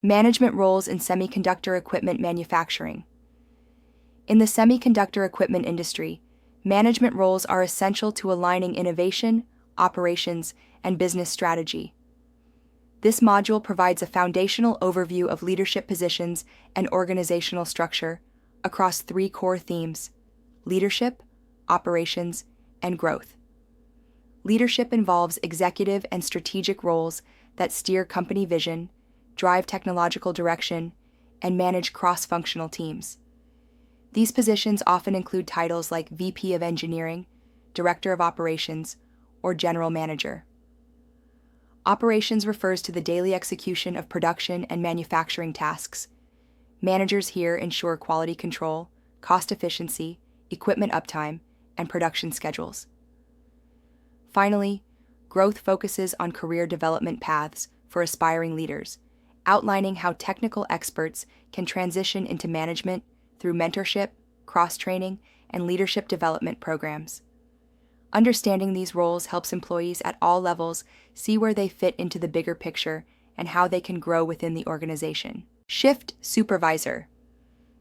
Management roles in semiconductor equipment manufacturing. In the semiconductor equipment industry, management roles are essential to aligning innovation, operations, and business strategy. This module provides a foundational overview of leadership positions and organizational structure across three core themes: leadership, operations, and growth. Leadership involves executive and strategic roles that steer company vision, drive technological direction, and manage cross-functional teams. These positions often include titles like VP of Engineering, Director of Operations, or General Manager. Operations refers to the daily execution of production and manufacturing tasks. Managers here ensure quality control, cost efficiency, equipment uptime, and production schedules. Finally, growth focuses on career development paths for aspiring leaders, outlining how technical experts can transition into management through mentorship, cross-training, and leadership development programs. Understanding these roles helps employees at all levels see where they fit into the bigger picture and how they can grow within the organization. Shift supervisor.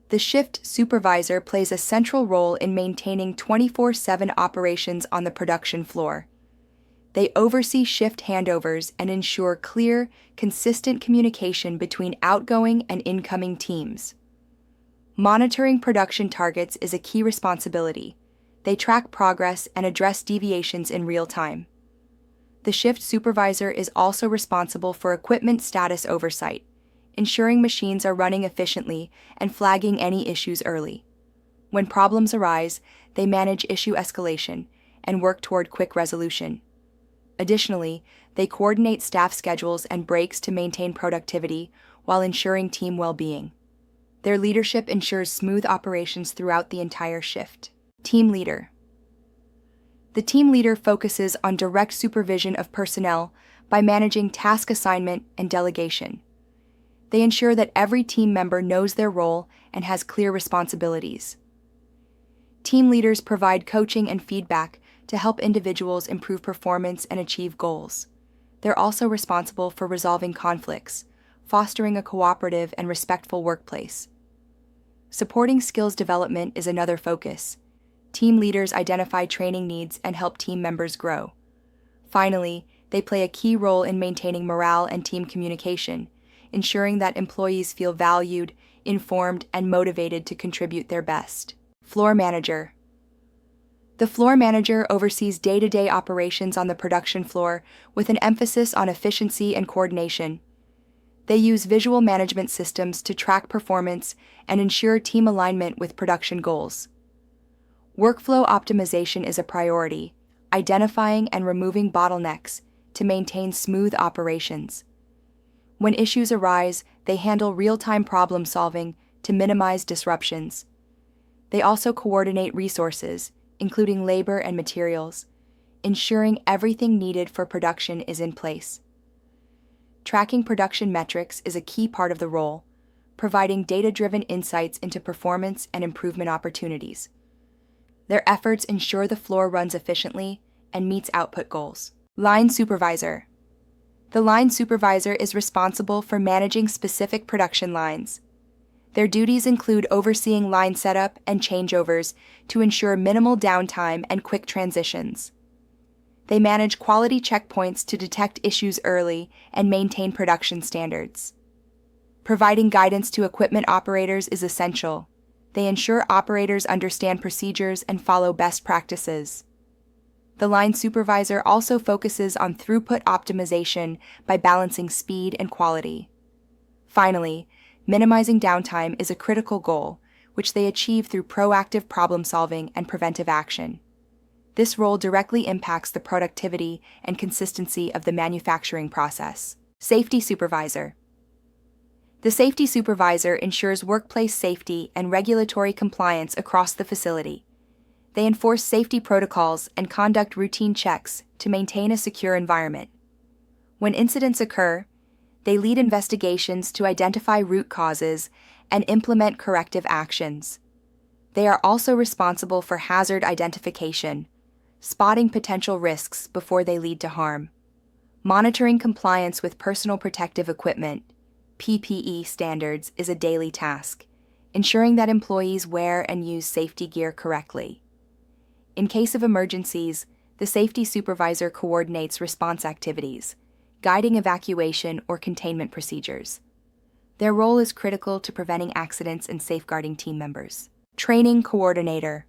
The shift supervisor plays a central role in maintaining 24/7 operations on the production floor. They oversee shift handovers and ensure clear, consistent communication between outgoing and incoming teams. Monitoring production targets is a key responsibility. They track progress and address deviations in real time. The shift supervisor is also responsible for equipment status oversight, ensuring machines are running efficiently and flagging any issues early. When problems arise, they manage issue escalation and work toward quick resolution. Additionally, they coordinate staff schedules and breaks to maintain productivity while ensuring team well-being. Their leadership ensures smooth operations throughout the entire shift. Team leader. The team leader focuses on direct supervision of personnel by managing task assignment and delegation. They ensure that every team member knows their role and has clear responsibilities. Team leaders provide coaching and feedback to help individuals improve performance and achieve goals. They're also responsible for resolving conflicts, fostering a cooperative and respectful workplace. Supporting skills development is another focus. Team leaders identify training needs and help team members grow. Finally, they play a key role in maintaining morale and team communication, ensuring that employees feel valued, informed, and motivated to contribute their best. Floor manager. The floor manager oversees day-to-day operations on the production floor with an emphasis on efficiency and coordination. They use visual management systems to track performance and ensure team alignment with production goals. Workflow optimization is a priority, identifying and removing bottlenecks to maintain smooth operations. When issues arise, they handle real-time problem solving to minimize disruptions. They also coordinate resources, including labor and materials, ensuring everything needed for production is in place. Tracking production metrics is a key part of the role, providing data-driven insights into performance and improvement opportunities. Their efforts ensure the floor runs efficiently and meets output goals. Line supervisor. The line supervisor is responsible for managing specific production lines. Their duties include overseeing line setup and changeovers to ensure minimal downtime and quick transitions. They manage quality checkpoints to detect issues early and maintain production standards. Providing guidance to equipment operators is essential. They ensure operators understand procedures and follow best practices. The line supervisor also focuses on throughput optimization by balancing speed and quality. Finally, minimizing downtime is a critical goal, which they achieve through proactive problem-solving and preventive action. This role directly impacts the productivity and consistency of the manufacturing process. Safety supervisor. The safety supervisor ensures workplace safety and regulatory compliance across the facility. They enforce safety protocols and conduct routine checks to maintain a secure environment. When incidents occur, they lead investigations to identify root causes and implement corrective actions. They are also responsible for hazard identification, spotting potential risks before they lead to harm, monitoring compliance with personal protective equipment, PPE standards is a daily task, ensuring that employees wear and use safety gear correctly. In case of emergencies, the safety supervisor coordinates response activities, guiding evacuation or containment procedures. Their role is critical to preventing accidents and safeguarding team members. Training coordinator.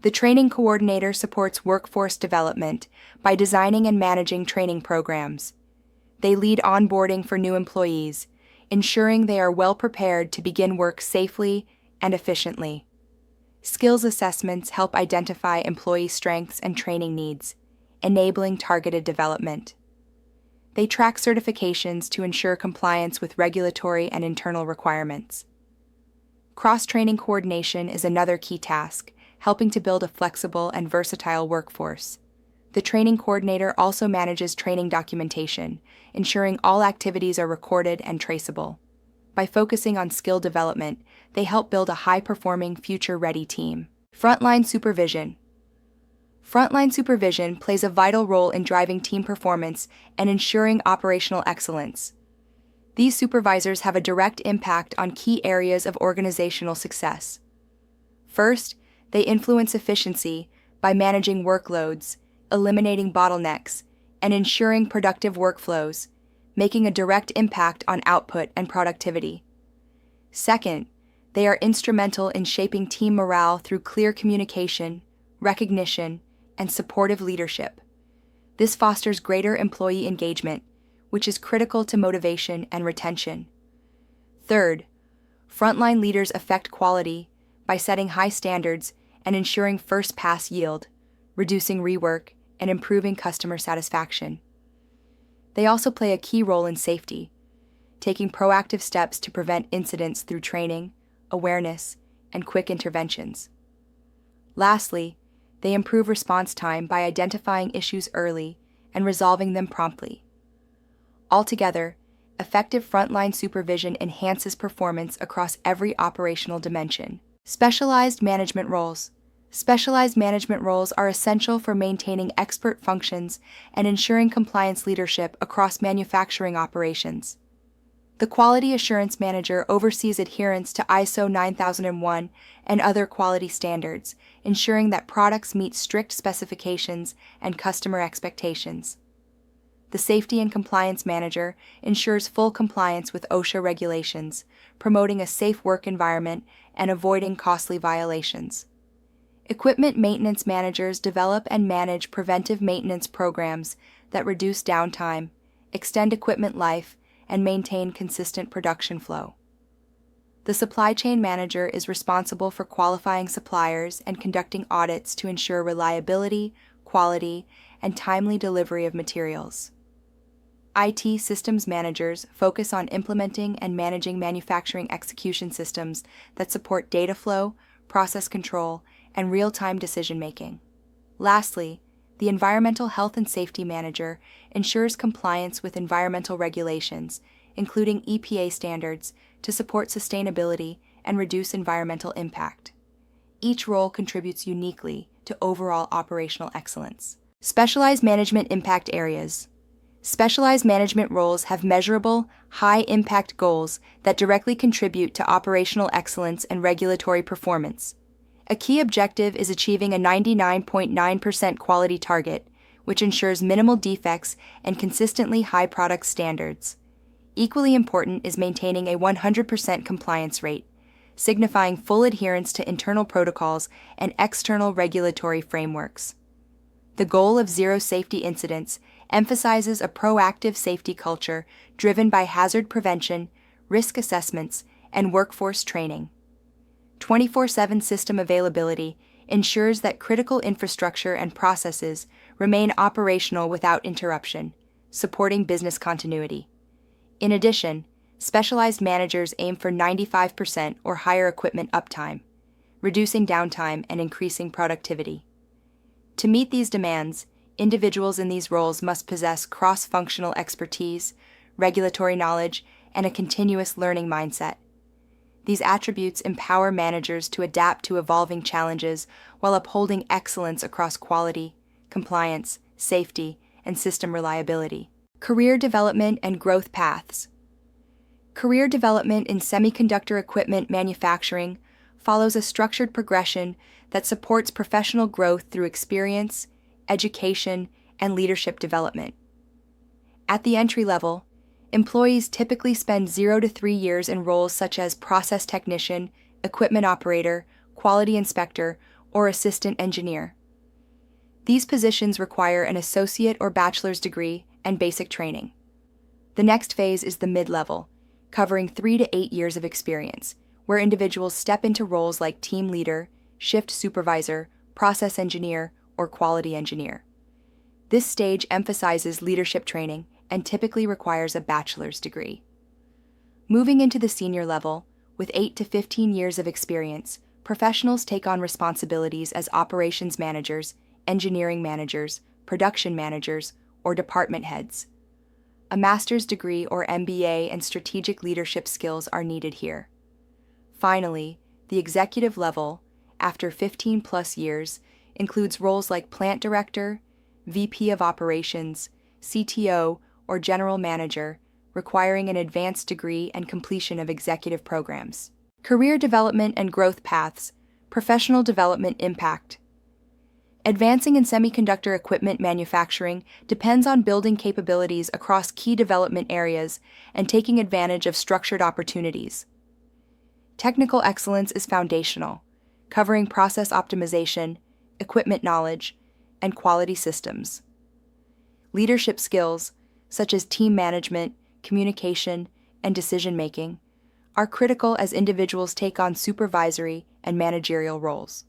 The training coordinator supports workforce development by designing and managing training programs. They lead onboarding for new employees, ensuring they are well prepared to begin work safely and efficiently. Skills assessments help identify employee strengths and training needs, enabling targeted development. They track certifications to ensure compliance with regulatory and internal requirements. Cross-training coordination is another key task, helping to build a flexible and versatile workforce. The training coordinator also manages training documentation, ensuring all activities are recorded and traceable. By focusing on skill development, they help build a high-performing, future-ready team. Frontline supervision. Frontline supervision plays a vital role in driving team performance and ensuring operational excellence. These supervisors have a direct impact on key areas of organizational success. First, they influence efficiency by managing workloads, eliminating bottlenecks, and ensuring productive workflows, making a direct impact on output and productivity. Second, they are instrumental in shaping team morale through clear communication, recognition, and supportive leadership. This fosters greater employee engagement, which is critical to motivation and retention. Third, frontline leaders affect quality by setting high standards and ensuring first-pass yield, reducing rework, and improving customer satisfaction. They also play a key role in safety, taking proactive steps to prevent incidents through training, awareness, and quick interventions. Lastly, they improve response time by identifying issues early and resolving them promptly. Altogether, effective frontline supervision enhances performance across every operational dimension. Specialized management roles. Specialized management roles are essential for maintaining expert functions and ensuring compliance leadership across manufacturing operations. The quality assurance manager oversees adherence to ISO 9001 and other quality standards, ensuring that products meet strict specifications and customer expectations. The safety and compliance manager ensures full compliance with OSHA regulations, promoting a safe work environment and avoiding costly violations. Equipment maintenance managers develop and manage preventive maintenance programs that reduce downtime, extend equipment life, and maintain consistent production flow. The supply chain manager is responsible for qualifying suppliers and conducting audits to ensure reliability, quality, and timely delivery of materials. IT systems managers focus on implementing and managing manufacturing execution systems that support data flow, process control, and real-time decision-making. Lastly, the environmental health and safety manager ensures compliance with environmental regulations, including EPA standards, to support sustainability and reduce environmental impact. Each role contributes uniquely to overall operational excellence. Specialized management impact areas. Specialized management roles have measurable, high-impact goals that directly contribute to operational excellence and regulatory performance. A key objective is achieving a 99.9% quality target, which ensures minimal defects and consistently high product standards. Equally important is maintaining a 100% compliance rate, signifying full adherence to internal protocols and external regulatory frameworks. The goal of zero safety incidents emphasizes a proactive safety culture driven by hazard prevention, risk assessments, and workforce training. 24/7 system availability ensures that critical infrastructure and processes remain operational without interruption, supporting business continuity. In addition, specialized managers aim for 95% or higher equipment uptime, reducing downtime and increasing productivity. To meet these demands, individuals in these roles must possess cross-functional expertise, regulatory knowledge, and a continuous learning mindset. These attributes empower managers to adapt to evolving challenges while upholding excellence across quality, compliance, safety, and system reliability. Career development and growth paths. Career development in semiconductor equipment manufacturing follows a structured progression that supports professional growth through experience, education, and leadership development. At the entry level, employees typically spend 0 to 3 years in roles such as process technician, equipment operator, quality inspector, or assistant engineer. These positions require an associate or bachelor's degree and basic training. The next phase is the mid-level, covering 3 to 8 years of experience, where individuals step into roles like team leader, shift supervisor, process engineer, or quality engineer. This stage emphasizes leadership training and typically requires a bachelor's degree. Moving into the senior level, with 8 to 15 years of experience, professionals take on responsibilities as operations managers, engineering managers, production managers, or department heads. A master's degree or MBA and strategic leadership skills are needed here. Finally, the executive level, after 15+ years, includes roles like plant director, VP of operations, CTO, or general manager, requiring an advanced degree and completion of executive programs. Career development and growth paths, professional development impact. Advancing in semiconductor equipment manufacturing depends on building capabilities across key development areas and taking advantage of structured opportunities. Technical excellence is foundational, covering process optimization, equipment knowledge, and quality systems. Leadership skills, such as team management, communication, and decision-making, are critical as individuals take on supervisory and managerial roles.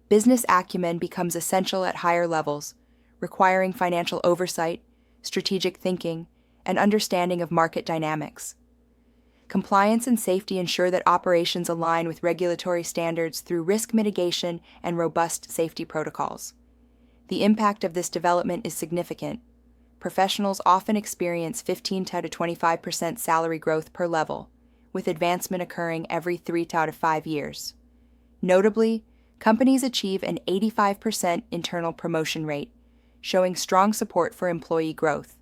Business acumen becomes essential at higher levels, requiring financial oversight, strategic thinking, and understanding of market dynamics. Compliance and safety ensure that operations align with regulatory standards through risk mitigation and robust safety protocols. The impact of this development is significant. Professionals often experience 15 to 25% salary growth per level, with advancement occurring every 3 to 5 years. Notably, companies achieve an 85% internal promotion rate, showing strong support for employee growth.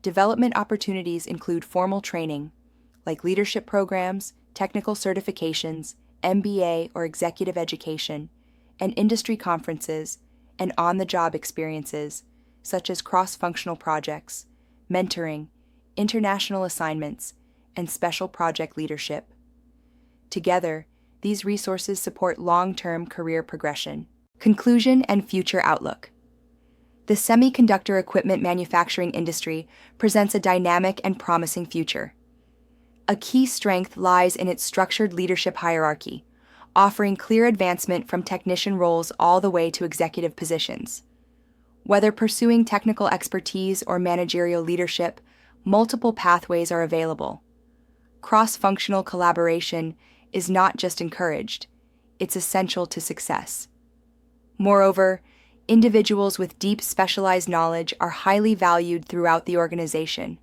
Development opportunities include formal training, like leadership programs, technical certifications, MBA or executive education, and industry conferences, and on-the-job experiences, such as cross-functional projects, mentoring, international assignments, and special project leadership. Together, these resources support long-term career progression. Conclusion and future outlook. The semiconductor equipment manufacturing industry presents a dynamic and promising future. A key strength lies in its structured leadership hierarchy, offering clear advancement from technician roles all the way to executive positions. Whether pursuing technical expertise or managerial leadership, multiple pathways are available. Cross-functional collaboration is not just encouraged, it's essential to success. Moreover, individuals with deep specialized knowledge are highly valued throughout the organization.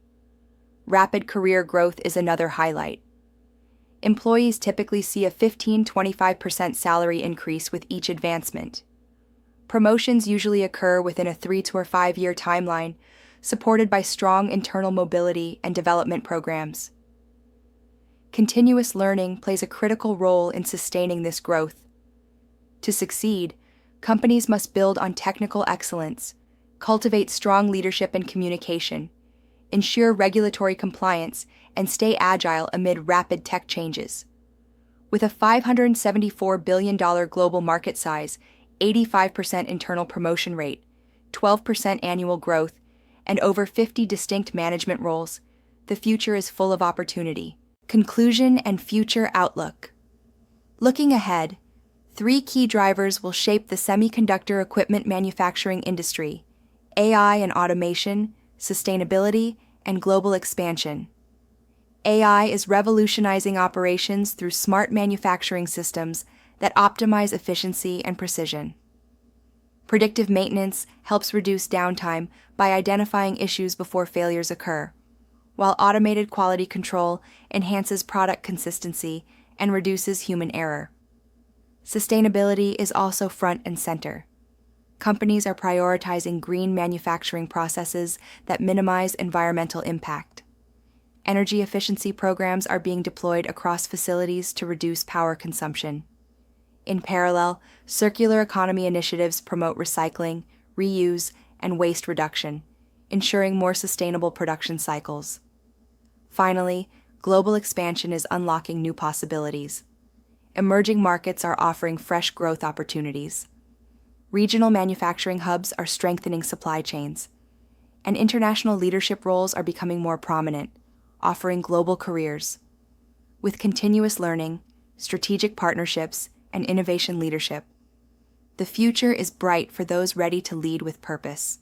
Rapid career growth is another highlight. Employees typically see a 15-25% salary increase with each advancement. Promotions usually occur within a 3 to 5 year timeline, supported by strong internal mobility and development programs. Continuous learning plays a critical role in sustaining this growth. To succeed, companies must build on technical excellence, cultivate strong leadership and communication, ensure regulatory compliance, and stay agile amid rapid tech changes. With a $574 billion global market size, 85% internal promotion rate, 12% annual growth, and over 50 distinct management roles, the future is full of opportunity. Conclusion and future outlook. Looking ahead, 3 key drivers will shape the semiconductor equipment manufacturing industry: AI and automation, sustainability, and global expansion. AI is revolutionizing operations through smart manufacturing systems that optimize efficiency and precision. Predictive maintenance helps reduce downtime by identifying issues before failures occur, while automated quality control enhances product consistency and reduces human error. Sustainability is also front and center. Companies are prioritizing green manufacturing processes that minimize environmental impact. Energy efficiency programs are being deployed across facilities to reduce power consumption. In parallel, circular economy initiatives promote recycling, reuse, and waste reduction, ensuring more sustainable production cycles. Finally, global expansion is unlocking new possibilities. Emerging markets are offering fresh growth opportunities. Regional manufacturing hubs are strengthening supply chains, and international leadership roles are becoming more prominent, offering global careers. With continuous learning, strategic partnerships, and innovation leadership, the future is bright for those ready to lead with purpose.